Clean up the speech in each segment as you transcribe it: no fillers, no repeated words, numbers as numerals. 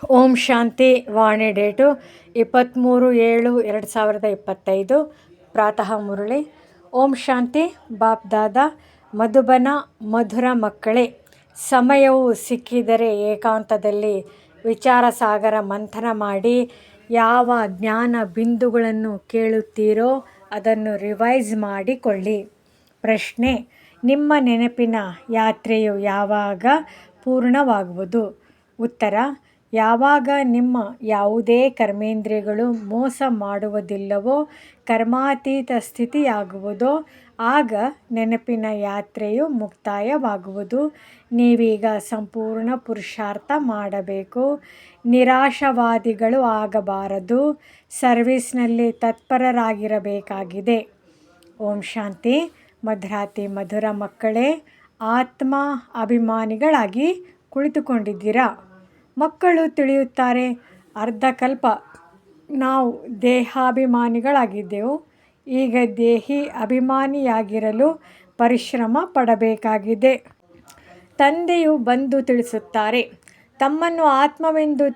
ಓಂ ಶಾಂತಿ. ವಾಣಿ date 23/7/2025. ಪ್ರಾತಃ ಮುರಳಿ. ಓಂ ಶಾಂತಿ. ಬಾಪ್ ದಾದಾ ಮಧುಬನ. ಮಧುರ ಮಕ್ಕಳೇ, ಸಮಯವು ಸಿಕ್ಕಿದರೆ ಏಕಾಂತದಲ್ಲಿ ವಿಚಾರ ಸಾಗರ ಮಂಥನ ಮಾಡಿ ಯಾವ ಜ್ಞಾನ ಬಿಂದುಗಳನ್ನು ಕೇಳುತ್ತೀರೋ ಅದನ್ನು ರಿವೈಸ್ ಮಾಡಿಕೊಳ್ಳಿ. ಪ್ರಶ್ನೆ: ನಿಮ್ಮ ನೆನಪಿನ ಯಾತ್ರೆಯು ಯಾವಾಗ ಪೂರ್ಣವಾಗುವುದು? ಉತ್ತರ: ಯಾವಾಗ ನಿಮ್ಮ ಯಾವುದೇ ಕರ್ಮೇಂದ್ರಿಯಗಳು ಮೋಸ ಮಾಡುವುದಿಲ್ಲವೋ, ಕರ್ಮಾತೀತ ಸ್ಥಿತಿಯಾಗುವುದೋ ಆಗ ನೆನಪಿನ ಯಾತ್ರೆಯು ಮುಕ್ತಾಯವಾಗುವುದು. ನೀವೀಗ ಸಂಪೂರ್ಣ ಪುರುಷಾರ್ಥ ಮಾಡಬೇಕು. ನಿರಾಶಾವಾದಿಗಳು ಆಗಬಾರದು. ಸರ್ವಿಸ್ನಲ್ಲಿ ತತ್ಪರರಾಗಿರಬೇಕಾಗಿದೆ. ಓಂ ಶಾಂತಿ. ಮಧುರಾತಿ ಮಧುರ ಮಕ್ಕಳೇ, ಆತ್ಮ ಅಭಿಮಾನಿಗಳಾಗಿ ಕುಳಿತುಕೊಂಡಿದ್ದೀರಾ. ಮಕ್ಕಳು ತಿಳಿಯುತ್ತಾರೆ, ಅರ್ಧಕಲ್ಪ ನಾವು ದೇಹಾಭಿಮಾನಿಗಳಾಗಿದ್ದೆವು, ಈಗ ದೇಹಿ ಅಭಿಮಾನಿಯಾಗಿರಲು ಪರಿಶ್ರಮ ಪಡಬೇಕಾಗಿದೆ. ತಂದೆಯು ಬಂದು ತಿಳಿಸುತ್ತಾರೆ, ತಮ್ಮನ್ನು ಆತ್ಮವೆಂದು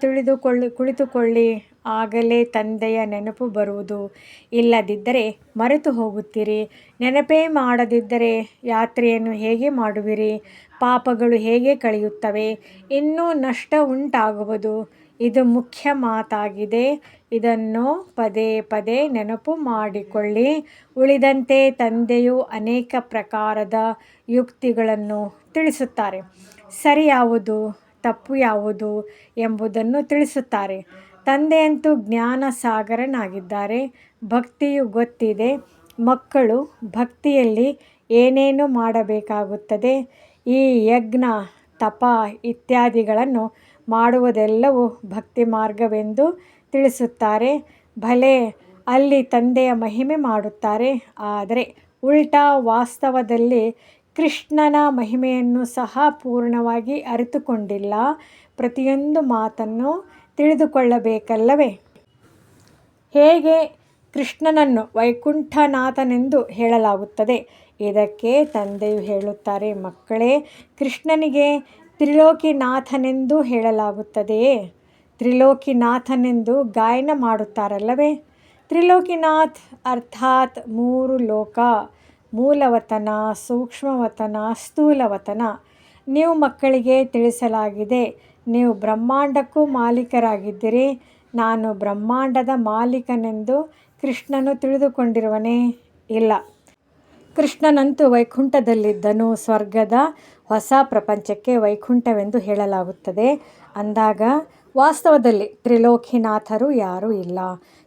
ಕುಳಿತುಕೊಳ್ಳಿ. ಆಗಲೇ ತಂದೆಯ ನೆನಪು ಬರುವುದು. ಇಲ್ಲದಿದ್ದರೆ ಮರೆತು ಹೋಗುತ್ತೀರಿ. ನೆನಪೇ ಮಾಡದಿದ್ದರೆ ಯಾತ್ರೆಯನ್ನು ಹೇಗೆ ಮಾಡುವಿರಿ? ಪಾಪಗಳು ಹೇಗೆ ಕಳೆಯುತ್ತವೆ? ಇನ್ನೂ ನಷ್ಟ ಉಂಟಾಗುವುದು. ಇದು ಮುಖ್ಯ ಮಾತಾಗಿದೆ. ಇದನ್ನು ಪದೇ ಪದೇ ನೆನಪು ಮಾಡಿಕೊಳ್ಳಿ. ಉಳಿದಂತೆ ತಂದೆಯು ಅನೇಕ ಪ್ರಕಾರದ ಯುಕ್ತಿಗಳನ್ನು ತಿಳಿಸುತ್ತಾರೆ. ಸರಿ ಯಾವುದು, ತಪ್ಪು ಯಾವುದು ಎಂಬುದನ್ನು ತಿಳಿಸುತ್ತಾರೆ. ತಂದೆಯಂತೂ ಜ್ಞಾನ ಸಾಗರನಾಗಿದ್ದಾರೆ. ಭಕ್ತಿಯು ಗೊತ್ತಿದೆ. ಮಕ್ಕಳು ಭಕ್ತಿಯಲ್ಲಿ ಏನೇನು ಮಾಡಬೇಕಾಗುತ್ತದೆ, ಈ ಯಜ್ಞ ತಪ ಇತ್ಯಾದಿಗಳನ್ನು ಮಾಡುವುದೆಲ್ಲವೂ ಭಕ್ತಿ ಮಾರ್ಗವೆಂದು ತಿಳಿಸುತ್ತಾರೆ. ಭಲೆ ಅಲ್ಲಿ ತಂದೆಯ ಮಹಿಮೆ ಮಾಡುತ್ತಾರೆ, ಆದರೆ ಉಲ್ಟಾ ವಾಸ್ತವದಲ್ಲಿ ಕೃಷ್ಣನ ಮಹಿಮೆಯನ್ನು ಸಹ ಪೂರ್ಣವಾಗಿ ಅರಿತುಕೊಂಡಿಲ್ಲ. ಪ್ರತಿಯೊಂದು ಮಾತನ್ನು ತಿಳಿದುಕೊಳ್ಳಬೇಕಲ್ಲವೇ? ಹೇಗೆ ಕೃಷ್ಣನನ್ನು ವೈಕುಂಠನಾಥನೆಂದು ಹೇಳಲಾಗುತ್ತದೆ? ಇದಕ್ಕೆ ತಂದೆಯು ಹೇಳುತ್ತಾರೆ, ಮಕ್ಕಳೇ, ಕೃಷ್ಣನಿಗೆ ತ್ರಿಲೋಕಿನಾಥನೆಂದು ಹೇಳಲಾಗುತ್ತದೆಯೇ? ತ್ರಿಲೋಕಿನಾಥನೆಂದು ಗಾಯನ ಮಾಡುತ್ತಾರಲ್ಲವೇ? ತ್ರಿಲೋಕಿನಾಥ್ ಅರ್ಥಾತ್ 3 ಲೋಕ, ಮೂಲವತನ, ಸೂಕ್ಷ್ಮವತನ, ಸ್ಥೂಲವತನ. ನೀವು ಮಕ್ಕಳಿಗೆ ತಿಳಿಸಲಾಗಿದೆ, ನೀವು ಬ್ರಹ್ಮಾಂಡಕ್ಕೂ ಮಾಲೀಕರಾಗಿದ್ದೀರಿ. ನಾನು ಬ್ರಹ್ಮಾಂಡದ ಮಾಲೀಕನೆಂದು ಕೃಷ್ಣನು ತಿಳಿದುಕೊಂಡಿರುವನೇ? ಇಲ್ಲ. ಕೃಷ್ಣನಂತೂ ವೈಕುಂಠದಲ್ಲಿದ್ದನು. ಸ್ವರ್ಗದ ಹೊಸ ಪ್ರಪಂಚಕ್ಕೆ ವೈಕುಂಠವೆಂದು ಹೇಳಲಾಗುತ್ತದೆ. ಅಂದಾಗ ವಾಸ್ತವದಲ್ಲಿ ತ್ರಿಲೋಕಿನಾಥರು ಯಾರೂ ಇಲ್ಲ.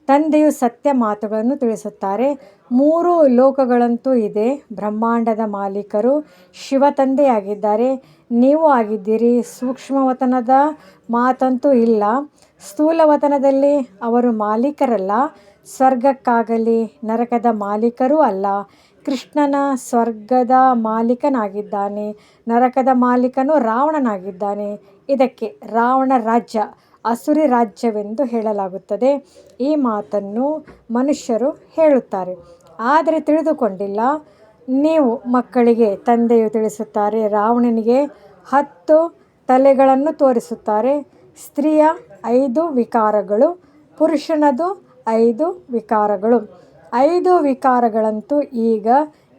ತಂದೆಯು ಸತ್ಯ ಮಾತುಗಳನ್ನು ತಿಳಿಸುತ್ತಾರೆ. 3 ಲೋಕಗಳಂತೂ ಇದೆ. ಬ್ರಹ್ಮಾಂಡದ ಮಾಲೀಕರು ಶಿವ ತಂದೆಯಾಗಿದ್ದಾರೆ, ನೀವು ಆಗಿದ್ದೀರಿ. ಸೂಕ್ಷ್ಮವತನದ ಮಾತಂತೂ ಇಲ್ಲ. ಸ್ಥೂಲವತನದಲ್ಲಿ ಅವರು ಮಾಲೀಕರಲ್ಲ. ಸ್ವರ್ಗಕ್ಕಾಗಲಿ ನರಕದ ಮಾಲೀಕರೂ ಅಲ್ಲ. ಕೃಷ್ಣನ ಸ್ವರ್ಗದ ಮಾಲೀಕನಾಗಿದ್ದಾನೆ, ನರಕದ ಮಾಲೀಕನು ರಾವಣನಾಗಿದ್ದಾನೆ. ಇದಕ್ಕೆ ರಾವಣ ರಾಜ್ಯ, ಅಸುರಿ ರಾಜ್ಯವೆಂದು ಹೇಳಲಾಗುತ್ತದೆ. ಈ ಮಾತನ್ನು ಮನುಷ್ಯರು ಹೇಳುತ್ತಾರೆ, ಆದರೆ ತಿಳಿದುಕೊಂಡಿಲ್ಲ. ನೀವು ಮಕ್ಕಳಿಗೆ ತಂದೆಯು ತಿಳಿಸುತ್ತಾರೆ, ರಾವಣನಿಗೆ 10 ತಲೆಗಳನ್ನು ತೋರಿಸುತ್ತಾರೆ. ಸ್ತ್ರೀಯ 5 ವಿಕಾರಗಳು, ಪುರುಷನದು 5 ವಿಕಾರಗಳು. 5 ವಿಕಾರಗಳಂತೂ ಈಗ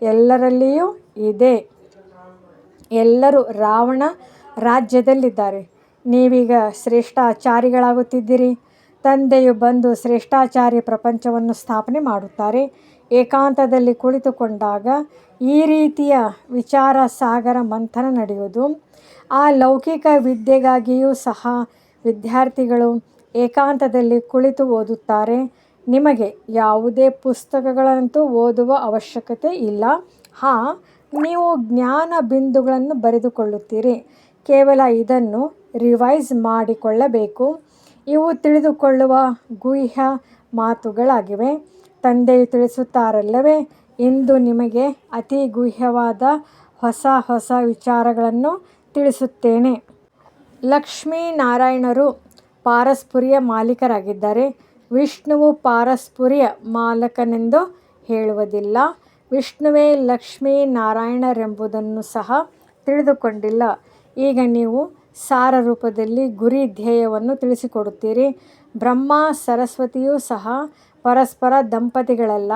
ಎಲ್ಲರಲ್ಲಿಯೂ ಇದೆ. ಎಲ್ಲರೂ ರಾವಣ ರಾಜ್ಯದಲ್ಲಿದ್ದಾರೆ. ನೀವೀಗ ಶ್ರೇಷ್ಠಾಚಾರಿಗಳಾಗುತ್ತಿದ್ದೀರಿ. ತಂದೆಯು ಬಂದು ಶ್ರೇಷ್ಠಾಚಾರಿ ಪ್ರಪಂಚವನ್ನು ಸ್ಥಾಪನೆ ಮಾಡುತ್ತಾರೆ. ಏಕಾಂತದಲ್ಲಿ ಕುಳಿತುಕೊಂಡಾಗ ಈ ರೀತಿಯ ವಿಚಾರ ಸಾಗರ ಮಂಥನ ನಡೆಯುವುದು. ಆ ಲೌಕಿಕ ವಿದ್ಯೆಗಾಗಿಯೂ ಸಹ ವಿದ್ಯಾರ್ಥಿಗಳು ಏಕಾಂತದಲ್ಲಿ ಕುಳಿತು ಓದುತ್ತಾರೆ. ನಿಮಗೆ ಯಾವುದೇ ಪುಸ್ತಕಗಳಂತೂ ಓದುವ ಅವಶ್ಯಕತೆ ಇಲ್ಲ. ನೀವು ಜ್ಞಾನ ಬಿಂದುಗಳನ್ನು ಬರೆದುಕೊಳ್ಳುತ್ತೀರಿ. ಕೇವಲ ಇದನ್ನು ರಿವೈಸ್ ಮಾಡಿಕೊಳ್ಳಬೇಕು. ಇವು ತಿಳಿದುಕೊಳ್ಳುವ ಗುಹ್ಯ ಮಾತುಗಳಾಗಿವೆ. ತಂದೆಯು ತಿಳಿಸುತ್ತಾರಲ್ಲವೇ, ಇಂದು ನಿಮಗೆ ಅತಿ ಗುಹ್ಯವಾದ ಹೊಸ ವಿಚಾರಗಳನ್ನು ತಿಳಿಸುತ್ತೇನೆ. ಲಕ್ಷ್ಮೀನಾರಾಯಣರು ಪಾರಸ್ಪರ್ಯ ಮಾಲೀಕರಾಗಿದ್ದಾರೆ. ವಿಷ್ಣುವು ಪಾರಸ್ಪರ್ಯ ಮಾಲಕನೆಂದು ಹೇಳುವುದಿಲ್ಲ. ವಿಷ್ಣುವೇ ಲಕ್ಷ್ಮೀನಾರಾಯಣರೆಂಬುದನ್ನು ಸಹ ತಿಳಿದುಕೊಂಡಿಲ್ಲ. ಈಗ ನೀವು ಸಾರ ರೂಪದಲ್ಲಿ ಗುರಿ ಧ್ಯೇಯವನ್ನು ತಿಳಿಸಿಕೊಡುತ್ತೀರಿ. ಬ್ರಹ್ಮ ಸರಸ್ವತಿಯೂ ಸಹ ಪರಸ್ಪರ ದಂಪತಿಗಳಲ್ಲ,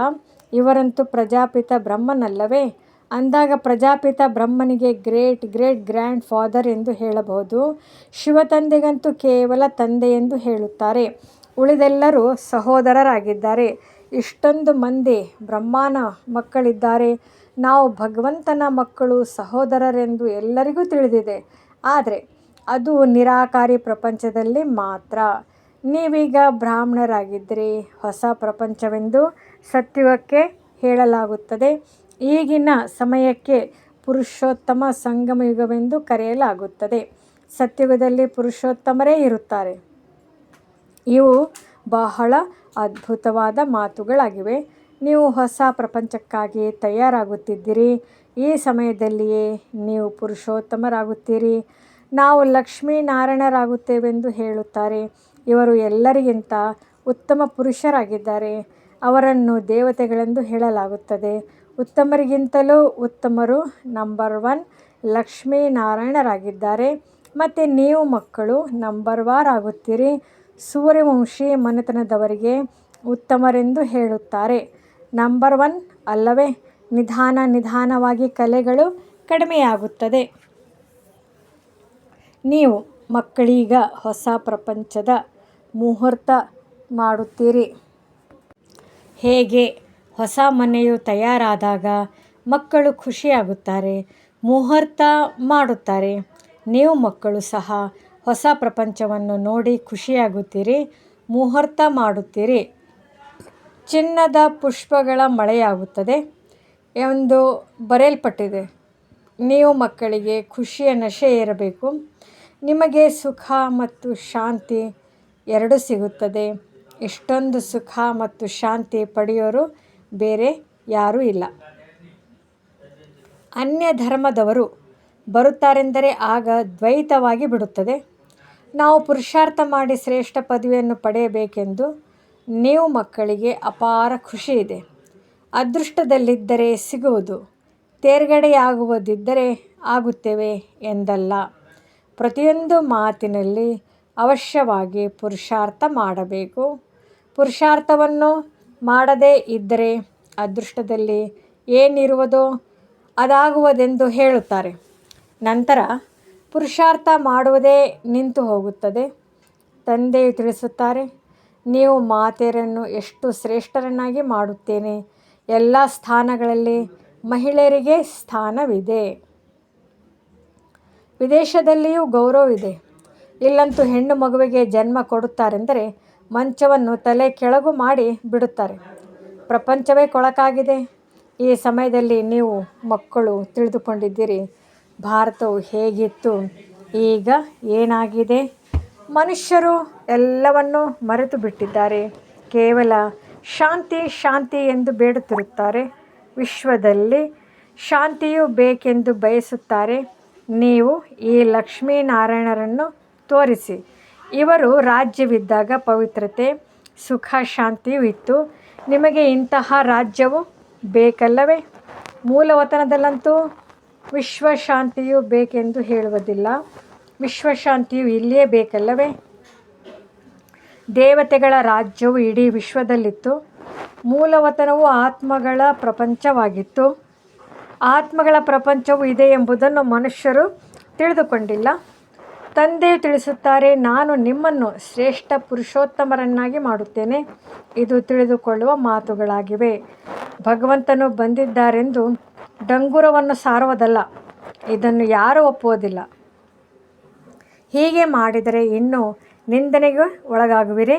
ಇವರಂತೂ ಪ್ರಜಾಪಿತ ಬ್ರಹ್ಮನಲ್ಲವೇ? ಅಂದಾಗ ಪ್ರಜಾಪಿತ ಬ್ರಹ್ಮನಿಗೆ ಗ್ರೇಟ್ ಗ್ರೇಟ್ ಗ್ರ್ಯಾಂಡ್ ಫಾದರ್ ಎಂದು ಹೇಳಬಹುದು. ಶಿವತಂದೆಗಂತೂ ಕೇವಲ ತಂದೆ ಎಂದು ಹೇಳುತ್ತಾರೆ. ಉಳಿದೆಲ್ಲರೂ ಸಹೋದರರಾಗಿದ್ದಾರೆ. ಇಷ್ಟೊಂದು ಮಂದಿ ಬ್ರಹ್ಮನ ಮಕ್ಕಳಿದ್ದಾರೆ. ನಾವು ಭಗವಂತನ ಮಕ್ಕಳು, ಸಹೋದರರೆಂದು ಎಲ್ಲರಿಗೂ ತಿಳಿದಿದೆ. ಆದರೆ ಅದು ನಿರಾಕಾರಿ ಪ್ರಪಂಚದಲ್ಲಿ ಮಾತ್ರ. ನೀವೀಗ ಬ್ರಾಹ್ಮಣರಾಗಿದ್ದರೆ ಹೊಸ ಪ್ರಪಂಚವೆಂದು ಸತ್ಯುಗಕ್ಕೆ ಹೇಳಲಾಗುತ್ತದೆ. ಈಗಿನ ಸಮಯಕ್ಕೆ ಪುರುಷೋತ್ತಮ ಸಂಗಮ ಯುಗವೆಂದು ಕರೆಯಲಾಗುತ್ತದೆ. ಸತ್ಯುಗದಲ್ಲಿ ಪುರುಷೋತ್ತಮರೇ ಇರುತ್ತಾರೆ. ಇವು ಬಹಳ ಅದ್ಭುತವಾದ ಮಾತುಗಳಾಗಿವೆ. ನೀವು ಹೊಸ ಪ್ರಪಂಚಕ್ಕಾಗಿ ತಯಾರಾಗುತ್ತಿದ್ದೀರಿ. ಈ ಸಮಯದಲ್ಲಿಯೇ ನೀವು ಪುರುಷೋತ್ತಮರಾಗುತ್ತೀರಿ. ನಾವು ಲಕ್ಷ್ಮೀನಾರಾಯಣರಾಗುತ್ತೇವೆಂದು ಹೇಳುತ್ತಾರೆ. ಇವರು ಎಲ್ಲರಿಗಿಂತ ಉತ್ತಮ ಪುರುಷರಾಗಿದ್ದಾರೆ. ಅವರನ್ನು ದೇವತೆಗಳೆಂದು ಹೇಳಲಾಗುತ್ತದೆ. ಉತ್ತಮರಿಗಿಂತಲೂ ಉತ್ತಮರು ನಂಬರ್ 1 ಲಕ್ಷ್ಮೀನಾರಾಯಣರಾಗಿದ್ದಾರೆ. ಮತ್ತು ನೀವು ಮಕ್ಕಳು ನಂಬರ್ 1 ಆಗುತ್ತೀರಿ. ಸೂರ್ಯವಂಶಿ ಮನೆತನದವರಿಗೆ ಉತ್ತಮರೆಂದು ಹೇಳುತ್ತಾರೆ. ನಂಬರ್ 1 ಅಲ್ಲವೇ? ನಿಧಾನವಾಗಿ ಕಲೆಗಳು ಕಡಿಮೆಯಾಗುತ್ತದೆ. ನೀವು ಮಕ್ಕಳೀಗ ಹೊಸ ಪ್ರಪಂಚದ ಮುಹೂರ್ತ ಮಾಡುತ್ತೀರಿ. ಹೇಗೆ ಹೊಸ ಮನೆಯು ತಯಾರಾದಾಗ ಮಕ್ಕಳು ಖುಷಿಯಾಗುತ್ತಾರೆ, ಮುಹೂರ್ತ ಮಾಡುತ್ತಾರೆ. ನೀವು ಮಕ್ಕಳು ಸಹ ಹೊಸ ಪ್ರಪಂಚವನ್ನು ನೋಡಿ ಖುಷಿಯಾಗುತ್ತೀರಿ, ಮುಹೂರ್ತ ಮಾಡುತ್ತೀರಿ. ಚಿನ್ನದ ಪುಷ್ಪಗಳ ಮಳೆಯಾಗುತ್ತದೆ ಎಂದು ಬರೆಯಲ್ಪಟ್ಟಿದೆ. ನೀವು ಮಕ್ಕಳಿಗೆ ಖುಷಿಯ ನಶೆ ಏರಬೇಕು. ನಿಮಗೆ ಸುಖ ಮತ್ತು ಶಾಂತಿ ಎರಡೂ ಸಿಗುತ್ತದೆ. ಇಷ್ಟೊಂದು ಸುಖ ಮತ್ತು ಶಾಂತಿ ಪಡೆಯೋರು ಬೇರೆ ಯಾರೂ ಇಲ್ಲ. ಅನ್ಯ ಧರ್ಮದವರು ಬರುತ್ತಾರೆಂದರೆ ಆಗ ದ್ವೈತವಾಗಿ ಬಿಡುತ್ತದೆ. ನಾವು ಪುರುಷಾರ್ಥ ಮಾಡಿ ಶ್ರೇಷ್ಠ ಪದವಿಯನ್ನು ಪಡೆಯಬೇಕೆಂದು ನೀವು ಮಕ್ಕಳಿಗೆ ಅಪಾರ ಖುಷಿ ಇದೆ. ಅದೃಷ್ಟದಲ್ಲಿದ್ದರೆ ಸಿಗುವುದು, ತೇರ್ಗಡೆಯಾಗುವುದಿದ್ದರೆ ಆಗುತ್ತೇವೆ ಎಂದಲ್ಲ. ಪ್ರತಿಯೊಂದು ಮಾತಿನಲ್ಲಿ ಅವಶ್ಯವಾಗಿ ಪುರುಷಾರ್ಥ ಮಾಡಬೇಕು. ಪುರುಷಾರ್ಥವನ್ನು ಮಾಡದೇ ಇದ್ದರೆ ಅದೃಷ್ಟದಲ್ಲಿ ಏನಿರುವುದೋ ಅದಾಗುವುದೆಂದು ಹೇಳುತ್ತಾರೆ. ನಂತರ ಪುರುಷಾರ್ಥ ಮಾಡುವುದೇ ನಿಂತು ಹೋಗುತ್ತದೆ. ತಂದೆಯು ತಿಳಿಸುತ್ತಾರೆ, ನೀವು ಮಾತೆಯರನ್ನು ಎಷ್ಟು ಶ್ರೇಷ್ಠರನ್ನಾಗಿ ಮಾಡುತ್ತೇನೆ. ಎಲ್ಲ ಸ್ಥಾನಗಳಲ್ಲಿ ಮಹಿಳೆಯರಿಗೆ ಸ್ಥಾನವಿದೆ. ವಿದೇಶದಲ್ಲಿಯೂ ಗೌರವವಿದೆ. ಇಲ್ಲಂತೂ ಹೆಣ್ಣು ಮಗುವಿಗೆ ಜನ್ಮ ಕೊಡುತ್ತಾರೆಂದರೆ ಮಂಚವನ್ನು ತಲೆ ಕೆಳಗು ಮಾಡಿ ಬಿಡುತ್ತಾರೆ. ಪ್ರಪಂಚವೇ ಕೊಳಕಾಗಿದೆ. ಈ ಸಮಯದಲ್ಲಿ ನೀವು ಮಕ್ಕಳು ತಿಳಿದುಕೊಂಡಿದ್ದೀರಿ, ಭಾರತವು ಹೇಗಿತ್ತು, ಈಗ ಏನಾಗಿದೆ. ಮನುಷ್ಯರು ಎಲ್ಲವನ್ನೂ ಮರೆತು ಬಿಟ್ಟಿದ್ದಾರೆ. ಕೇವಲ ಶಾಂತಿ ಶಾಂತಿ ಎಂದು ಬೇಡುತ್ತಿರುತ್ತಾರೆ. ವಿಶ್ವದಲ್ಲಿ ಶಾಂತಿಯು ಬೇಕೆಂದು ಬಯಸುತ್ತಾರೆ. ನೀವು ಈ ಲಕ್ಷ್ಮೀನಾರಾಯಣರನ್ನು ತೋರಿಸಿ. ಇವರು ರಾಜ್ಯವಿದ್ದಾಗ ಪವಿತ್ರತೆ, ಸುಖ, ಶಾಂತಿಯೂ ಇತ್ತು. ನಿಮಗೆ ಇಂತಹ ರಾಜ್ಯವು ಬೇಕಲ್ಲವೇ? ಮೂಲವತನದಲ್ಲಂತೂ ವಿಶ್ವಶಾಂತಿಯು ಬೇಕೆಂದು ಹೇಳುವುದಿಲ್ಲ. ವಿಶ್ವಶಾಂತಿಯು ಇಲ್ಲಿಯೇ ಬೇಕಲ್ಲವೇ? ದೇವತೆಗಳ ರಾಜ್ಯವು ಇಡೀ ವಿಶ್ವದಲ್ಲಿತ್ತು. ಮೂಲವತನವು ಆತ್ಮಗಳ ಪ್ರಪಂಚವಾಗಿತ್ತು. ಆತ್ಮಗಳ ಪ್ರಪಂಚವೂ ಇದೆ ಎಂಬುದನ್ನು ಮನುಷ್ಯರು ತಿಳಿದುಕೊಂಡಿಲ್ಲ. ತಂದೆಯು ತಿಳಿಸುತ್ತಾರೆ, ನಾನು ನಿಮ್ಮನ್ನು ಶ್ರೇಷ್ಠ ಪುರುಷೋತ್ತಮರನ್ನಾಗಿ ಮಾಡುತ್ತೇನೆ. ಇದು ತಿಳಿದುಕೊಳ್ಳುವ ಮಾತುಗಳಾಗಿವೆ. ಭಗವಂತನು ಬಂದಿದ್ದಾರೆಂದು ಡಂಗುರವನ್ನು ಸಾರುವುದಲ್ಲ. ಇದನ್ನು ಯಾರೂ ಒಪ್ಪುವುದಿಲ್ಲ. ಹೀಗೆ ಮಾಡಿದರೆ ಇನ್ನೂ ನಿಂದನೆಗೆ ಒಳಗಾಗುವಿರಿ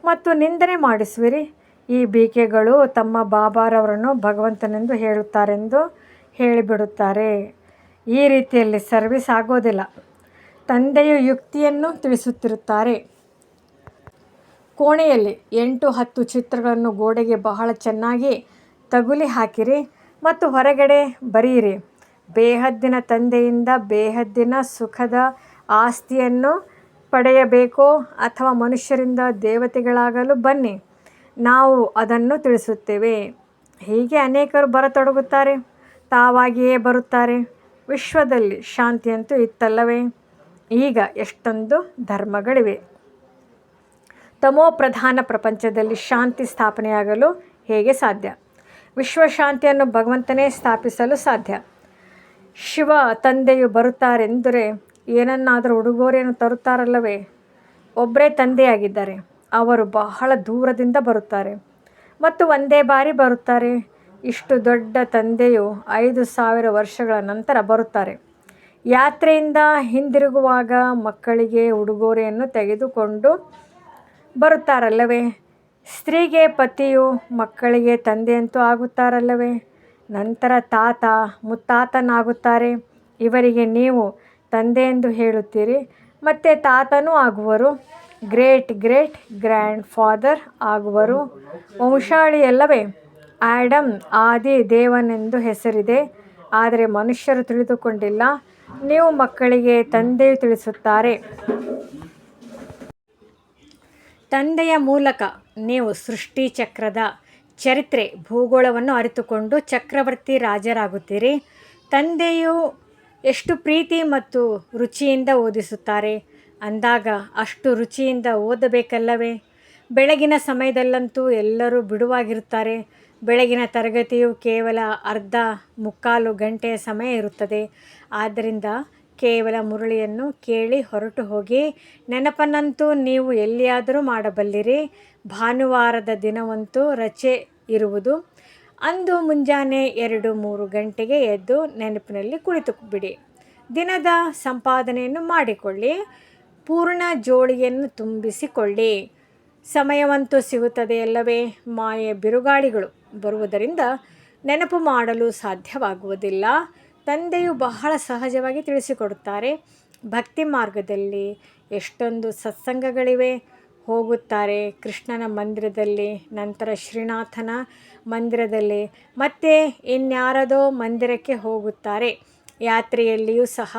ಮತ್ತು ನಿಂದನೆ ಮಾಡಿಸುವಿರಿ. ಈ ಬಿಕೆಗಳು ತಮ್ಮ ಬಾಬಾರವರನ್ನು ಭಗವಂತನೆಂದು ಹೇಳುತ್ತಾರೆಂದು ಹೇಳಿಬಿಡುತ್ತಾರೆ. ಈ ರೀತಿಯಲ್ಲಿ ಸರ್ವಿಸ್ ಆಗೋದಿಲ್ಲ. ತಂದೆಯು ಯುಕ್ತಿಯನ್ನು ತಿಳಿಸುತ್ತಿರುತ್ತಾರೆ. ಕೋಣೆಯಲ್ಲಿ 8-10 ಚಿತ್ರಗಳನ್ನು ಗೋಡೆಗೆ ಬಹಳ ಚೆನ್ನಾಗಿ ತಗುಲಿ ಹಾಕಿರಿ ಮತ್ತು ಹೊರಗಡೆ ಬರೆಯಿರಿ. ಬೇಹದ್ದಿನ ತಂದೆಯಿಂದ ಬೇಹದ್ದಿನ ಸುಖದ ಆಸ್ತಿಯನ್ನು ಪಡೆಯಬೇಕೋ ಅಥವಾ ಮನುಷ್ಯರಿಂದ ದೇವತೆಗಳಾಗಲು ಬನ್ನಿ, ನಾವು ಅದನ್ನು ತಿಳಿಸುತ್ತೇವೆ. ಹೀಗೆ ಅನೇಕರು ಬರತೊಡಗುತ್ತಾರೆ, ತಾವಾಗಿಯೇ ಬರುತ್ತಾರೆ. ವಿಶ್ವದಲ್ಲಿ ಶಾಂತಿಯಂತೂ ಇತ್ತಲ್ಲವೇ? ಈಗ ಎಷ್ಟೊಂದು ಧರ್ಮಗಳಿವೆ. ತಮೋ ಪ್ರಧಾನ ಪ್ರಪಂಚದಲ್ಲಿ ಶಾಂತಿ ಸ್ಥಾಪನೆಯಾಗಲು ಹೇಗೆ ಸಾಧ್ಯ? ವಿಶ್ವಶಾಂತಿಯನ್ನು ಭಗವಂತನೇ ಸ್ಥಾಪಿಸಲು ಸಾಧ್ಯ. ಶಿವ ತಂದೆಯು ಬರುತ್ತಾರೆಂದರೆ ಏನನ್ನಾದರೂ ಉಡುಗೊರೆಯನ್ನು ತರುತ್ತಾರಲ್ಲವೇ? ಒಬ್ಬರೇ ತಂದೆಯಾಗಿದ್ದಾರೆ. ಅವರು ಬಹಳ ದೂರದಿಂದ ಬರುತ್ತಾರೆ ಮತ್ತು ಒಂದೇ ಬಾರಿ ಬರುತ್ತಾರೆ. ಇಷ್ಟು ದೊಡ್ಡ ತಂದೆಯು 5000 ವರ್ಷಗಳ ನಂತರ ಬರುತ್ತಾರೆ. ಯಾತ್ರೆಯಿಂದ ಹಿಂದಿರುಗುವಾಗ ಮಕ್ಕಳಿಗೆ ಉಡುಗೊರೆಯನ್ನು ತೆಗೆದುಕೊಂಡು ಬರುತ್ತಾರಲ್ಲವೇ? ಸ್ತ್ರೀಗೆ ಪತಿಯು, ಮಕ್ಕಳಿಗೆ ತಂದೆಯಂತೂ ಆಗುತ್ತಾರಲ್ಲವೇ? ನಂತರ ತಾತ ಮುತ್ತಾತನಾಗುತ್ತಾರೆ. ಇವರಿಗೆ ನೀವು ತಂದೆ ಎಂದು ಹೇಳುತ್ತೀರಿ, ಮತ್ತು ತಾತನೂ ಆಗುವರು, ಗ್ರೇಟ್ ಗ್ರೇಟ್ ಗ್ರ್ಯಾಂಡ್ ಫಾದರ್ ಆಗುವರು. ವಂಶಾವಳಿಯಲ್ಲವೇ? ಆಡಮ್ ಆದಿ ದೇವನೆಂದು ಹೆಸರಿದೆ, ಆದರೆ ಮನುಷ್ಯರು ತಿಳಿದುಕೊಂಡಿಲ್ಲ. ನೀವು ಮಕ್ಕಳಿಗೆ ತಂದೆಯು ತಿಳಿಸುತ್ತಾರೆ. ತಂದೆಯ ಮೂಲಕ ನೀವು ಸೃಷ್ಟಿ ಚಕ್ರದ ಚರಿತ್ರೆ ಭೂಗೋಳವನ್ನು ಅರಿತುಕೊಂಡು ಚಕ್ರವರ್ತಿ ರಾಜರಾಗುತ್ತೀರಿ. ತಂದೆಯು ಎಷ್ಟು ಪ್ರೀತಿ ಮತ್ತು ರುಚಿಯಿಂದ ಓದಿಸುತ್ತಾರೆ ಅಂದಾಗ ಅಷ್ಟು ರುಚಿಯಿಂದ ಓದಬೇಕಲ್ಲವೇ? ಬೆಳಗಿನ ಸಮಯದಲ್ಲಂತೂ ಎಲ್ಲರೂ ಬಿಡುವಾಗಿರುತ್ತಾರೆ. ಬೆಳಗಿನ ತರಗತಿಯು ಕೇವಲ ಅರ್ಧ ಮುಕ್ಕಾಲು ಗಂಟೆಯ ಸಮಯ ಇರುತ್ತದೆ. ಆದ್ದರಿಂದ ಕೇವಲ ಮುರಳಿಯನ್ನು ಕೇಳಿ ಹೊರಟು ಹೋಗಿ. ನೆನಪನ್ನಂತೂ ನೀವು ಎಲ್ಲಿಯಾದರೂ ಮಾಡಬಲ್ಲಿರಿ. ಭಾನುವಾರದ ದಿನವಂತೂ ರಜೆ ಇರುವುದು. ಅಂದು ಮುಂಜಾನೆ 2-3 ಗಂಟೆಗೆ ಎದ್ದು ನೆನಪಿನಲ್ಲಿ ಕುಳಿತು ಬಿಡಿ. ದಿನದ ಸಂಪಾದನೆಯನ್ನು ಮಾಡಿಕೊಳ್ಳಿ. ಪೂರ್ಣ ಜೋಳಿಗೆಯನ್ನು ತುಂಬಿಸಿಕೊಳ್ಳಿ. ಸಮಯವಂತೂ ಸಿಗುತ್ತದೆಯಲ್ಲವೇ? ಮಾಯೆ ಬಿರುಗಾಳಿಗಳು ಬರುವುದರಿಂದ ನೆನಪು ಮಾಡಲು ಸಾಧ್ಯವಾಗುವುದಿಲ್ಲ. ತಂದೆಯು ಬಹಳ ಸಹಜವಾಗಿ ತಿಳಿಸಿಕೊಡುತ್ತಾರೆ. ಭಕ್ತಿ ಮಾರ್ಗದಲ್ಲಿ ಎಷ್ಟೊಂದು ಸತ್ಸಂಗಗಳಿವೆ. ಹೋಗುತ್ತಾರೆ ಕೃಷ್ಣನ ಮಂದಿರದಲ್ಲಿ, ನಂತರ ಶ್ರೀನಾಥನ ಮಂದಿರದಲ್ಲಿ, ಮತ್ತೆ ಇನ್ಯಾರದೋ ಮಂದಿರಕ್ಕೆ ಹೋಗುತ್ತಾರೆ. ಯಾತ್ರೆಯಲ್ಲಿಯೂ ಸಹ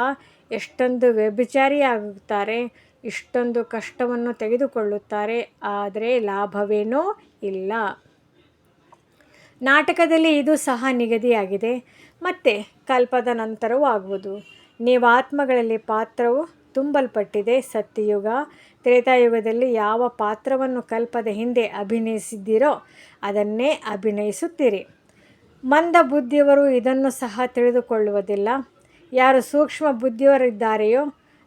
ಎಷ್ಟೊಂದು ವ್ಯಭಿಚಾರಿಯಾಗುತ್ತಾರೆ. ಇಷ್ಟೊಂದು ಕಷ್ಟವನ್ನು ತೆಗೆದುಕೊಳ್ಳುತ್ತಾರೆ, ಆದರೆ ಲಾಭವೇನೂ ಇಲ್ಲ. ನಾಟಕದಲ್ಲಿ ಇದು ಸಹ ನಿಗದಿಯಾಗಿದೆ, ಮತ್ತೆ ಕಲ್ಪದ ನಂತರವೂ ಆಗುವುದು. ನೀವು ಆತ್ಮಗಳಲ್ಲಿ ಪಾತ್ರವು ತುಂಬಲ್ಪಟ್ಟಿದೆ. ಸತ್ಯಯುಗ ತ್ರೇತಾಯುಗದಲ್ಲಿ ಯಾವ ಪಾತ್ರವನ್ನು ಕಲ್ಪದ ಹಿಂದೆ ಅಭಿನಯಿಸಿದ್ದೀರೋ ಅದನ್ನೇ ಅಭಿನಯಿಸುತ್ತೀರಿ. ಮಂದ ಬುದ್ಧಿಯವರು ಇದನ್ನು ಸಹ ತಿಳಿದುಕೊಳ್ಳುವುದಿಲ್ಲ. ಯಾರು ಸೂಕ್ಷ್ಮ ಬುದ್ಧಿಯವರಿದ್ದಾರೆಯೋ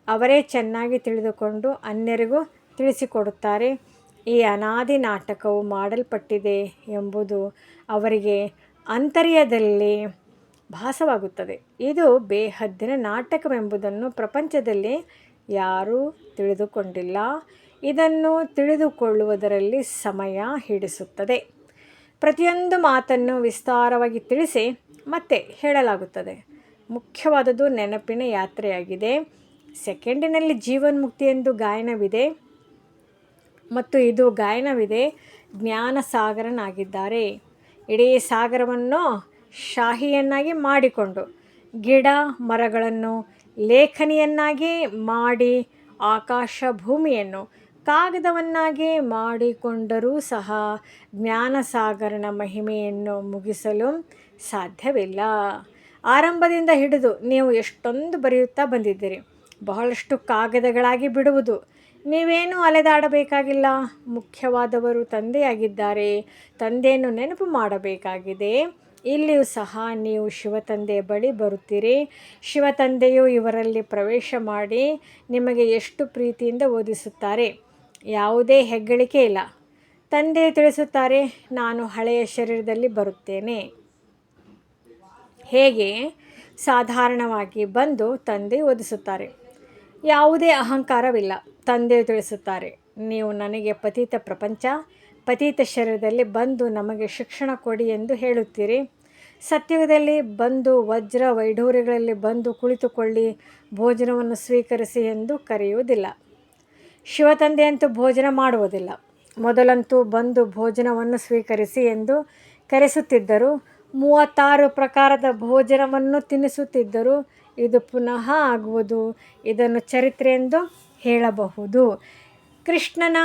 ಅವರೇ ಚೆನ್ನಾಗಿ ತಿಳಿದುಕೊಂಡು ಅನ್ಯರಿಗೂ ತಿಳಿಸಿಕೊಡುತ್ತಾರೆ. ಈ ಅನಾದಿ ನಾಟಕವು ಮಾಡಲ್ಪಟ್ಟಿದೆ ಎಂಬುದು ಅವರಿಗೆ ಅಂತರ್ಯದಲ್ಲಿ ಭಾಸವಾಗುತ್ತದೆ. ಇದು ಬೇಹದ್ದಿನ ನಾಟಕವೆಂಬುದನ್ನು ಪ್ರಪಂಚದಲ್ಲಿ ಯಾರೂ ತಿಳಿದುಕೊಂಡಿಲ್ಲ. ಇದನ್ನು ತಿಳಿದುಕೊಳ್ಳುವುದರಲ್ಲಿ ಸಮಯ ಹಿಡಿಸುತ್ತದೆ. ಪ್ರತಿಯೊಂದು ಮಾತನ್ನು ವಿಸ್ತಾರವಾಗಿ ತಿಳಿಸಿ ಮತ್ತೆ ಹೇಳಲಾಗುತ್ತದೆ. ಮುಖ್ಯವಾದುದು ನೆನಪಿನ ಯಾತ್ರೆಯಾಗಿದೆ. ಸೆಕೆಂಡಿನಲ್ಲಿ ಜೀವನ್ಮುಕ್ತಿ ಎಂದು ಗಾಯನವಿದೆ ಮತ್ತು ಇದು ಗಾಯನವಿದೆ. ಜ್ಞಾನ ಸಾಗರನಾಗಿದ್ದಾರೆ. ಇಡೀ ಸಾಗರವನ್ನು ಶಾಹಿಯನ್ನಾಗಿ ಮಾಡಿಕೊಂಡು ಗಿಡ ಮರಗಳನ್ನು ಲೇಖನಿಯನ್ನಾಗಿ ಮಾಡಿ ಆಕಾಶ ಭೂಮಿಯನ್ನು ಕಾಗದವನ್ನಾಗಿ ಮಾಡಿಕೊಂಡರೂ ಸಹ ಜ್ಞಾನಸಾಗರನ ಮಹಿಮೆಯನ್ನು ಮುಗಿಸಲು ಸಾಧ್ಯವಿಲ್ಲ. ಆರಂಭದಿಂದ ಹಿಡಿದು ನೀವು ಎಷ್ಟೊಂದು ಬರೆಯುತ್ತಾ ಬಂದಿದ್ದೀರಿ. ಬಹಳಷ್ಟು ಕಾಗದಗಳಾಗಿ ಬಿಡುವುದು. ನೀವೇನೂ ಅಲೆದಾಡಬೇಕಾಗಿಲ್ಲ. ಮುಖ್ಯವಾದವರು ತಂದೆಯಾಗಿದ್ದಾರೆ. ತಂದೆಯನ್ನು ನೆನಪು ಮಾಡಬೇಕಾಗಿದೆ. ಇಲ್ಲಿಯೂ ಸಹ ನೀವು ಶಿವತಂದೆಯ ಬಳಿ ಬರುತ್ತೀರಿ. ಶಿವತಂದೆಯು ಇವರಲ್ಲಿ ಪ್ರವೇಶ ಮಾಡಿ ನಿಮಗೆ ಎಷ್ಟು ಪ್ರೀತಿಯಿಂದ ಓದಿಸುತ್ತಾರೆ. ಯಾವುದೇ ಹೆಗ್ಗಳಿಕೆ ಇಲ್ಲ. ತಂದೆಯು ತಿಳಿಸುತ್ತಾರೆ, ನಾನು ಹಳೆಯ ಶರೀರದಲ್ಲಿ ಬರುತ್ತೇನೆ. ಹೇಗೆ ಸಾಧಾರಣವಾಗಿ ಬಂದು ತಂದೆಯು ಓದಿಸುತ್ತಾರೆ. ಯಾವುದೇ ಅಹಂಕಾರವಿಲ್ಲ. ತಂದೆಯು ತಿಳಿಸುತ್ತಾರೆ, ನೀವು ನನಗೆ ಪತಿತ ಪ್ರಪಂಚ, ಪತಿತ ಶರೀರದಲ್ಲಿ ಬಂದು ನಮಗೆ ಶಿಕ್ಷಣ ಕೊಡಿ ಎಂದು ಹೇಳುತ್ತೀರಿ. ಸತ್ಯುಗದಲ್ಲಿ ಬಂದು ವಜ್ರ ವೈಢೂರ್ಯಗಳಲ್ಲಿ ಬಂದು ಕುಳಿತುಕೊಳ್ಳಿ, ಭೋಜನವನ್ನು ಸ್ವೀಕರಿಸಿ ಎಂದು ಕರೆಯುವುದಿಲ್ಲ. ಶಿವತಂದೆಯಂತೂ ಭೋಜನ ಮಾಡುವುದಿಲ್ಲ. ಮೊದಲಂತೂ ಬಂದು ಭೋಜನವನ್ನು ಸ್ವೀಕರಿಸಿ ಎಂದು ಕರೆಸುತ್ತಿದ್ದರು. 36 ಪ್ರಕಾರದ ಭೋಜನವನ್ನು ತಿನ್ನಿಸುತ್ತಿದ್ದರು. ಇದು ಪುನಃ ಆಗುವುದು. ಇದನ್ನು ಚರಿತ್ರೆ ಎಂದು ಹೇಳಬಹುದು. ಕೃಷ್ಣನ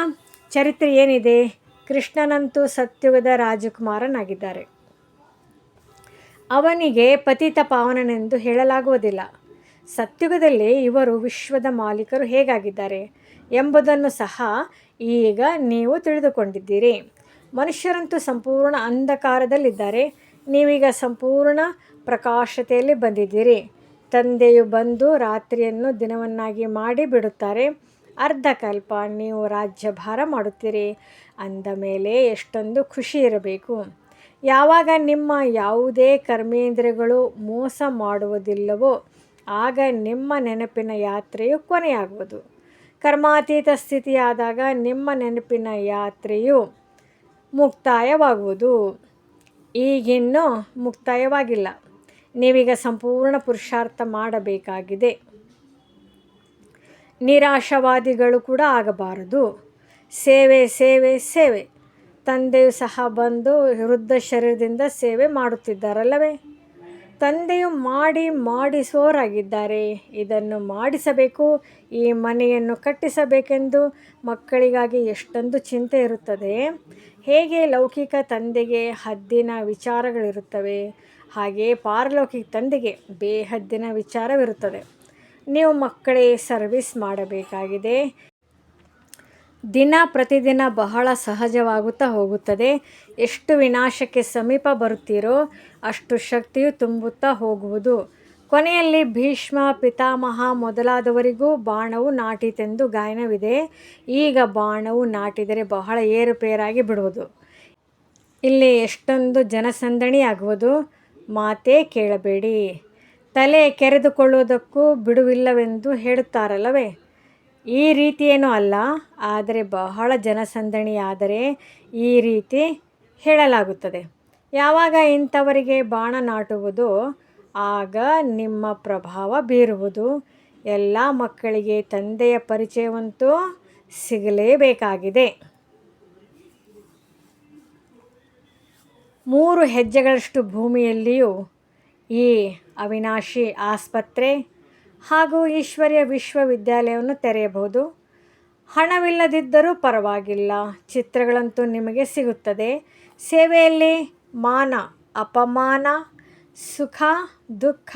ಚರಿತ್ರೆ ಏನಿದೆ? ಕೃಷ್ಣನಂತೂ ಸತ್ಯುಗದ ರಾಜಕುಮಾರನಾಗಿದ್ದಾರೆ. ಅವನಿಗೆ ಪತಿತ ಪಾವನನೆಂದು ಹೇಳಲಾಗುವುದಿಲ್ಲ. ಸತ್ಯುಗದಲ್ಲಿ ಇವರು ವಿಶ್ವದ ಮಾಲೀಕರು ಹೇಗಾಗಿದ್ದಾರೆ ಎಂಬುದನ್ನು ಸಹ ಈಗ ನೀವು ತಿಳಿದುಕೊಂಡಿದ್ದೀರಿ. ಮನುಷ್ಯರಂತೂ ಸಂಪೂರ್ಣ ಅಂಧಕಾರದಲ್ಲಿದ್ದಾರೆ, ನೀವೀಗ ಸಂಪೂರ್ಣ ಪ್ರಕಾಶತೆಯಲ್ಲಿ ಬಂದಿದ್ದೀರಿ. ತಂದೆಯು ಬಂದು ರಾತ್ರಿಯನ್ನು ದಿನವನ್ನಾಗಿ ಮಾಡಿ ಬಿಡುತ್ತಾರೆ. ಅರ್ಧಕಲ್ಪ ನೀವು ರಾಜ್ಯಭಾರ ಮಾಡುತ್ತೀರಿ ಅಂದ ಮೇಲೆ ಎಷ್ಟೊಂದು ಖುಷಿ ಇರಬೇಕು. ಯಾವಾಗ ನಿಮ್ಮ ಯಾವುದೇ ಕರ್ಮೇಂದ್ರಿಯಗಳು ಮೋಸ ಮಾಡುವುದಿಲ್ಲವೋ ಆಗ ನಿಮ್ಮ ನೆನಪಿನ ಯಾತ್ರೆಯು ಕೊನೆಯಾಗುವುದು. ಕರ್ಮಾತೀತ ಸ್ಥಿತಿಯಾದಾಗ ನಿಮ್ಮ ನೆನಪಿನ ಯಾತ್ರೆಯು ಮುಕ್ತಾಯವಾಗುವುದು. ಈಗಿನ್ನೂ ಮುಕ್ತಾಯವಾಗಿಲ್ಲ. ನೀವೀಗ ಸಂಪೂರ್ಣ ಪುರುಷಾರ್ಥ ಮಾಡಬೇಕಾಗಿದೆ. ನಿರಾಶಾವಾದಿಗಳು ಕೂಡ ಆಗಬಾರದು. ಸೇವೆ ಸೇವೆ ಸೇವೆ. ತಂದೆಯು ಸಹ ಬಂದು ವೃದ್ಧ ಶರೀರದಿಂದ ಸೇವೆ ಮಾಡುತ್ತಿದ್ದಾರಲ್ಲವೇ? ತಂದೆಯು ಮಾಡಿಸುವವರಾಗಿದ್ದಾರೆ. ಇದನ್ನು ಮಾಡಿಸಬೇಕು, ಈ ಮನೆಯನ್ನು ಕಟ್ಟಿಸಬೇಕೆಂದು ಮಕ್ಕಳಿಗಾಗಿ ಎಷ್ಟೊಂದು ಚಿಂತೆ ಇರುತ್ತದೆ. ಹೇಗೆ ಲೌಕಿಕ ತಂದೆಗೆ ಹದ್ದಿನ ವಿಚಾರಗಳಿರುತ್ತವೆ, ಹಾಗೆಯೇ ಪಾರಲೌಕಿಕ ತಂದೆಗೆ ಬೇಹದ್ದಿನ ವಿಚಾರವಿರುತ್ತದೆ. ನೀವು ಮಕ್ಕಳೇ ಸರ್ವಿಸ್ ಮಾಡಬೇಕಾಗಿದೆ. ದಿನ ಪ್ರತಿದಿನ ಬಹಳ ಸಹಜವಾಗುತ್ತಾ ಹೋಗುತ್ತದೆ. ಎಷ್ಟು ವಿನಾಶಕ್ಕೆ ಸಮೀಪ ಬರುತ್ತೀರೋ ಅಷ್ಟು ಶಕ್ತಿಯು ತುಂಬುತ್ತಾ ಹೋಗುವುದು. ಕೊನೆಯಲ್ಲಿ ಭೀಷ್ಮ ಪಿತಾಮಹ ಮೊದಲಾದವರಿಗೂ ಬಾಣವು ನಾಟಿತೆಂದು ಗಾಯನವಿದೆ. ಈಗ ಬಾಣವು ನಾಟಿದರೆ ಬಹಳ ಏರುಪೇರಾಗಿ ಬಿಡುವುದು. ಇಲ್ಲಿ ಎಷ್ಟೊಂದು ಜನಸಂದಣಿಯಾಗುವುದು. ಮಾತೇ ಕೇಳಬೇಡಿ. ತಲೆ ಕೆರೆದುಕೊಳ್ಳುವುದಕ್ಕೂ ಬಿಡುವಿಲ್ಲವೆಂದು ಹೇಳುತ್ತಾರಲ್ಲವೇ? ಈ ರೀತಿಯೇನೂ ಅಲ್ಲ, ಆದರೆ ಬಹಳ ಜನಸಂದಣಿಯಾದರೆ ಈ ರೀತಿ ಹೇಳಲಾಗುತ್ತದೆ. ಯಾವಾಗ ಇಂಥವರಿಗೆ ಬಾಣ ನಾಟುವುದೋ ಆಗ ನಿಮ್ಮ ಪ್ರಭಾವ ಬೀರುವುದು. ಎಲ್ಲ ಮಕ್ಕಳಿಗೆ ತಂದೆಯ ಪರಿಚಯವಂತೂ ಸಿಗಲೇಬೇಕಾಗಿದೆ. 3 ಹೆಜ್ಜೆಗಳಷ್ಟು ಭೂಮಿಯಲ್ಲಿಯೂ ಈ ಅವಿನಾಶಿ ಆಸ್ಪತ್ರೆ ಹಾಗೂ ಈಶ್ವರ್ಯ ವಿಶ್ವವಿದ್ಯಾಲಯವನ್ನು ತೆರೆಯಬಹುದು. ಹಣವಿಲ್ಲದಿದ್ದರೂ ಪರವಾಗಿಲ್ಲ, ಚಿತ್ರಗಳಂತೂ ನಿಮಗೆ ಸಿಗುತ್ತದೆ. ಸೇವೆಯಲ್ಲಿ ಮಾನ ಅಪಮಾನ, ಸುಖ ದುಃಖ,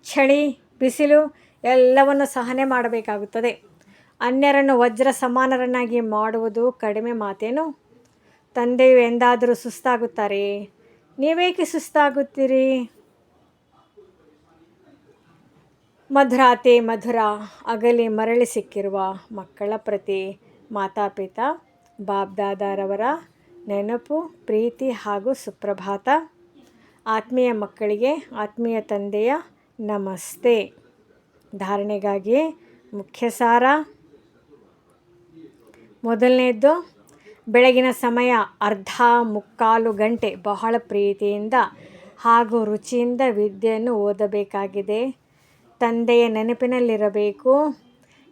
ಚಳಿ ಬಿಸಿಲು ಎಲ್ಲವನ್ನು ಸಹನೆ ಮಾಡಬೇಕಾಗುತ್ತದೆ. ಅನ್ಯರನ್ನು ವಜ್ರ ಸಮಾನರನ್ನಾಗಿ ಮಾಡುವುದು ಕಡಿಮೆ ಮಾತೇನು? ತಂದೆಯು ಎಂದಾದರೂ ಸುಸ್ತಾಗುತ್ತಾರೆಯೇ? ನೀವೇಕೆ ಸುಸ್ತಾಗುತ್ತೀರಿ? ಮಧುರಾತಿ ಮಧುರ ಅಗಲಿ ಮರಳಿ ಸಿಕ್ಕಿರುವ ಮಕ್ಕಳ ಪ್ರತಿ ಮಾತಾಪಿತಾ ಬಾಬ್ದಾದಾರವರ ನೆನಪು, ಪ್ರೀತಿ ಹಾಗೂ ಸುಪ್ರಭಾತ. ಆತ್ಮೀಯ ಮಕ್ಕಳಿಗೆ ಆತ್ಮೀಯ ತಂದೆಯ ನಮಸ್ತೆ. ಧಾರಣೆಗಾಗಿ ಮುಖ್ಯ ಸಾರ. ಮೊದಲನೇದ್ದು, ಬೆಳಗಿನ ಸಮಯ ಅರ್ಧ ಮುಕ್ಕಾಲು ಗಂಟೆ ಬಹಳ ಪ್ರೀತಿಯಿಂದ ಹಾಗೂ ರುಚಿಯಿಂದ ವಿದ್ಯೆಯನ್ನು ಓದಬೇಕಾಗಿದೆ. ತಂದೆಯ ನೆನಪಿನಲ್ಲಿರಬೇಕು.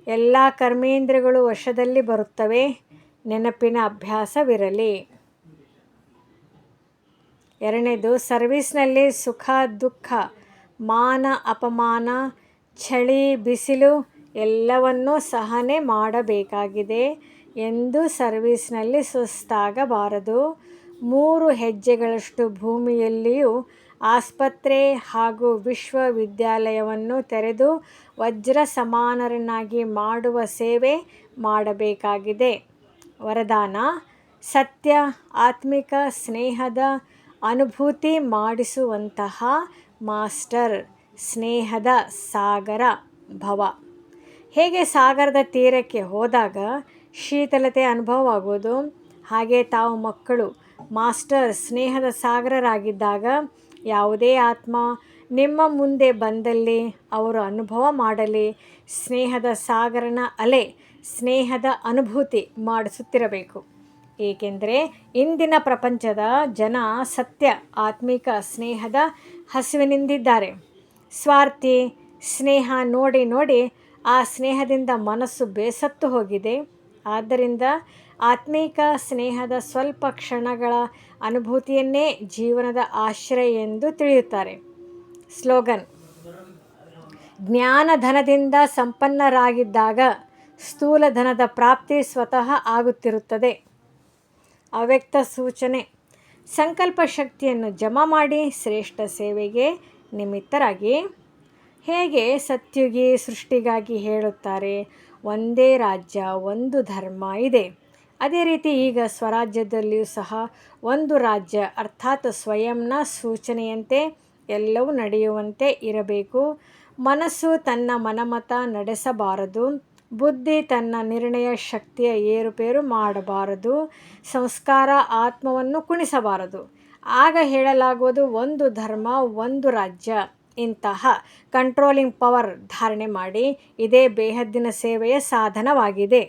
ಎಲ್ಲ ಕರ್ಮೇಂದ್ರಿಯಗಳು ವಶದಲ್ಲಿ ಬರುತ್ತವೆ. ನೆನಪಿನ ಅಭ್ಯಾಸವಿರಲಿ. ಎರಡನೇದು, ಸರ್ವಿಸ್ನಲ್ಲಿ ಸುಖ ದುಃಖ, ಮಾನ ಅಪಮಾನ, ಚಳಿ ಬಿಸಿಲು ಎಲ್ಲವನ್ನೂ ಸಹನೆ ಮಾಡಬೇಕಾಗಿದೆ. ಎಂದು ಸರ್ವಿಸ್ನಲ್ಲಿ ಸುಸ್ತಾಗಬಾರದು. 3 ಹೆಜ್ಜೆಗಳಷ್ಟು ಭೂಮಿಯಲ್ಲಿಯೂ ಆಸ್ಪತ್ರೆ ಹಾಗೂ ವಿಶ್ವವಿದ್ಯಾಲಯವನ್ನು ತೆರೆದು ವಜ್ರ ಸಮಾನರನ್ನಾಗಿ ಮಾಡುವ ಸೇವೆ ಮಾಡಬೇಕಾಗಿದೆ. ವರದಾನ: ಸತ್ಯ ಆತ್ಮಿಕ ಸ್ನೇಹದ ಅನುಭೂತಿ ಮಾಡಿಸುವಂತಹ ಮಾಸ್ಟರ್ ಸ್ನೇಹದ ಸಾಗರ ಭವ. ಹೇಗೆ ಸಾಗರದ ತೀರಕ್ಕೆ ಹೋದಾಗ ಶೀತಲತೆ ಅನುಭವವಾಗುವುದು, ಹಾಗೆ ತಾವು ಮಕ್ಕಳು ಮಾಸ್ಟರ್ ಸ್ನೇಹದ ಸಾಗರರಾಗಿದ್ದಾಗ ಯಾವುದೇ ಆತ್ಮ ನಿಮ್ಮ ಮುಂದೆ ಬಂದಲ್ಲಿ ಅವರು ಅನುಭವ ಮಾಡಲಿ. ಸ್ನೇಹದ ಸಾಗರನ ಅಲೆ ಸ್ನೇಹದ ಅನುಭೂತಿ ಮಾಡಿಸುತ್ತಿರಬೇಕು. ಏಕೆಂದರೆ ಇಂದಿನ ಪ್ರಪಂಚದ ಜನ ಸತ್ಯ ಆತ್ಮಿಕ ಸ್ನೇಹದ ಹಸಿವಿನಿಂದಿದ್ದಾರೆ. ಸ್ವಾರ್ಥಿ ಸ್ನೇಹ ನೋಡಿ ನೋಡಿ ಆ ಸ್ನೇಹದಿಂದ ಮನಸ್ಸು ಬೇಸತ್ತು ಹೋಗಿದೆ. ಆದ್ದರಿಂದ ಆತ್ಮಿಕ ಸ್ನೇಹದ ಸ್ವಲ್ಪ ಕ್ಷಣಗಳ ಅನುಭೂತಿಯನ್ನೇ ಜೀವನದ ಆಶ್ರಯ ಎಂದು ತಿಳಿಯುತ್ತಾರೆ. ಸ್ಲೋಗನ್: ಜ್ಞಾನಧನದಿಂದ ಸಂಪನ್ನರಾಗಿದ್ದಾಗ ಸ್ಥೂಲ ಧನದ ಪ್ರಾಪ್ತಿ ಸ್ವತಃ ಆಗುತ್ತಿರುತ್ತದೆ. ಅವ್ಯಕ್ತ ಸೂಚನೆ: ಸಂಕಲ್ಪ ಶಕ್ತಿಯನ್ನು ಜಮಾ ಮಾಡಿ ಶ್ರೇಷ್ಠ ಸೇವೆಗೆ ನಿಮಿತ್ತರಾಗಿ. ಹೇಗೆ ಸತ್ಯುಗಿ ಸೃಷ್ಟಿಗಾಗಿ ಹೇಳುತ್ತಾರೆ ಒಂದೇ ರಾಜ್ಯ ಒಂದು ಧರ್ಮ ಇದೆ, ಅದೇ ರೀತಿ ಈಗ ಸ್ವರಾಜ್ಯದಲ್ಲಿಯೂ ಸಹ ಒಂದು ರಾಜ್ಯ ಅರ್ಥಾತ್ ಸ್ವಯಂನ ಸೂಚನೆಯಂತೆ ಎಲ್ಲವೂ ನಡೆಯುವಂತೆ ಇರಬೇಕು. ಮನಸ್ಸು ತನ್ನ ಮನಮತ ನಡೆಸಬಾರದು, ಬುದ್ಧಿ ತನ್ನ ನಿರ್ಣಯ ಶಕ್ತಿಯ ಏರುಪೇರು ಮಾಡಬಾರದು, ಸಂಸ್ಕಾರ ಆತ್ಮವನ್ನು ಕುಣಿಸಬಾರದು. ಆಗ ಹೇಳಲಾಗುವುದು ಒಂದು ಧರ್ಮ ಒಂದು ರಾಜ್ಯ. ಇಂತಹ ಕಂಟ್ರೋಲಿಂಗ್ ಪವರ್ ಧಾರಣೆ ಮಾಡಿ, ಇದೇ ಬೇಹದ್ದಿನ ಸೇವೆಯ ಸಾಧನವಾಗಿದೆ.